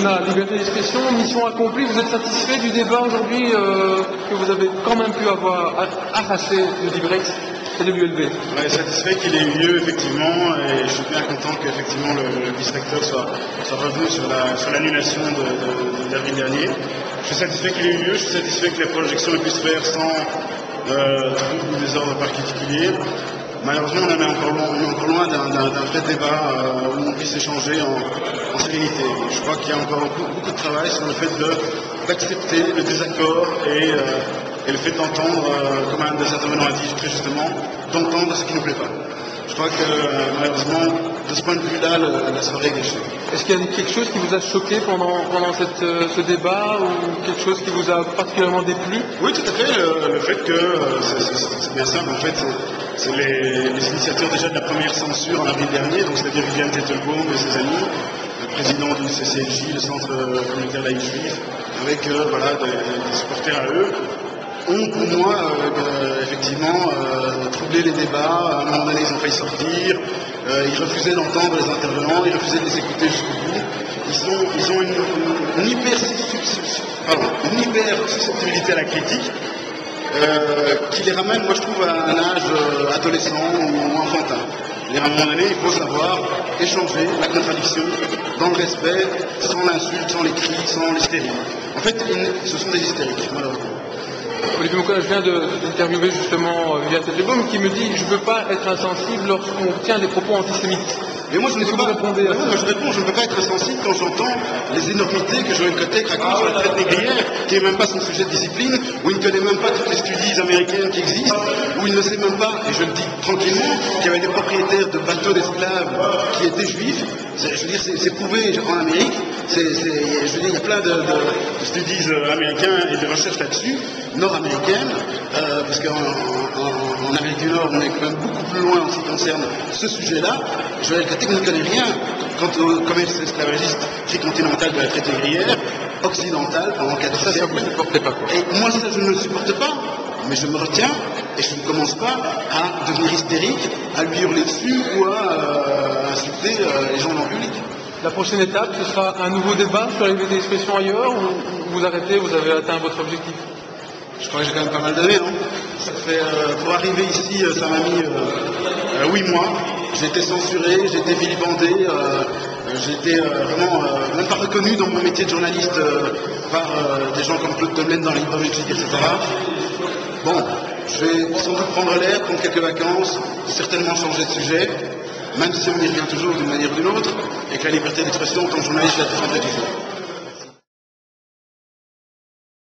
Sénat, liberté d'expression, mission accomplie. Vous êtes satisfait du débat aujourd'hui que vous avez quand même pu avoir arraché de Librex et de l'ULB? On est satisfait qu'il ait eu lieu, effectivement, et je suis bien content qu'effectivement le vice-recteur soit revenu sur l'annulation d'avril dernier. Je suis satisfait qu'il ait eu lieu, je suis satisfait que les projections puissent se faire sans trouble ou désordre particulier. Malheureusement, on est encore loin d'un vrai débat où on puisse échanger en sérénité. Je crois qu'il y a encore beaucoup de travail sur le fait d'accepter le désaccord et le fait d'entendre, comme un des intervenants a dit très justement, d'entendre ce qui ne nous plaît pas. Je crois que malheureusement, de ce point de vue-là, la soirée est gâchée. Est-ce qu'il y a quelque chose qui vous a choqué pendant ce débat ou quelque chose qui vous a particulièrement déplu? Oui, tout à fait. Le fait que, c'est bien simple, en fait, c'est les initiateurs déjà de la première censure en avril dernier, donc c'est-à-dire Viviane Tettelbaum et ses amis, le président du CCLJ, le Centre communautaire laïque juif, avec des supporters à eux, ont pour moi effectivement troublé les débats. À un moment donné, ils ont failli sortir, ils refusaient d'entendre les intervenants, ils refusaient de les écouter jusqu'au bout. Ils ont une hyper susceptibilité à la critique qui les ramène, moi je trouve, à un âge adolescent ou enfantin. À un moment donné, il faut savoir échanger la contradiction dans le respect, sans l'insulte, sans les cris, sans l'hystérie. En fait, ce sont des hystériques, malheureusement. Olivier Moncon, je viens d'interviewer justement Viviane Tettelbaum qui me dit « Je ne veux pas être insensible lorsqu'on tient des propos antisémites ». Mais moi je ne peux pas répondre. Je réponds, je ne peux pas être insensible quand j'entends les énormités que Joël Kotek raconte sur la traite négrière, qui n'est même pas son sujet de discipline, où il ne connaît même pas toutes les studies américaines qui existent, où il ne sait même pas, et je le dis tranquillement, qu'il y avait des propriétaires de bateaux d'esclaves qui étaient juifs. Je veux dire, c'est prouvé en Amérique. Je veux dire, il y a plein de studies américains et de recherches là-dessus, nord-américaines, parce qu'en Amérique du Nord, on est quand même beaucoup plus loin en ce qui concerne ce sujet-là. Joël Kotek ne connaît rien quant au commerce esclavagiste tricontinental de la traite négrière, occidentale, pendant 4 siècles. Ça, vous ne supportez pas, quoi. Et moi, ça, je ne le supporte pas, mais je me retiens, et je ne commence pas à devenir hystérique, à lui hurler dessus ou à insulter les gens en public. La prochaine étape, ce sera un nouveau débat sur la liberté d'expression ailleurs, ou vous arrêtez, vous avez atteint votre objectif? Je crois que j'ai quand même pas mal d'années, non? Ça fait, pour arriver ici, ça m'a mis 8 mois. J'ai été censuré, j'ai été vilipendé, j'ai été vraiment même pas reconnu dans mon métier de journaliste par des gens comme Claude Tomlen dans Libre Belgique, etc. Bon, je vais sans doute prendre l'air, prendre quelques vacances, certainement changer de sujet, même si on y revient toujours d'une manière ou d'une autre, et que la liberté d'expression en tant que journaliste, je la défendrai toujours.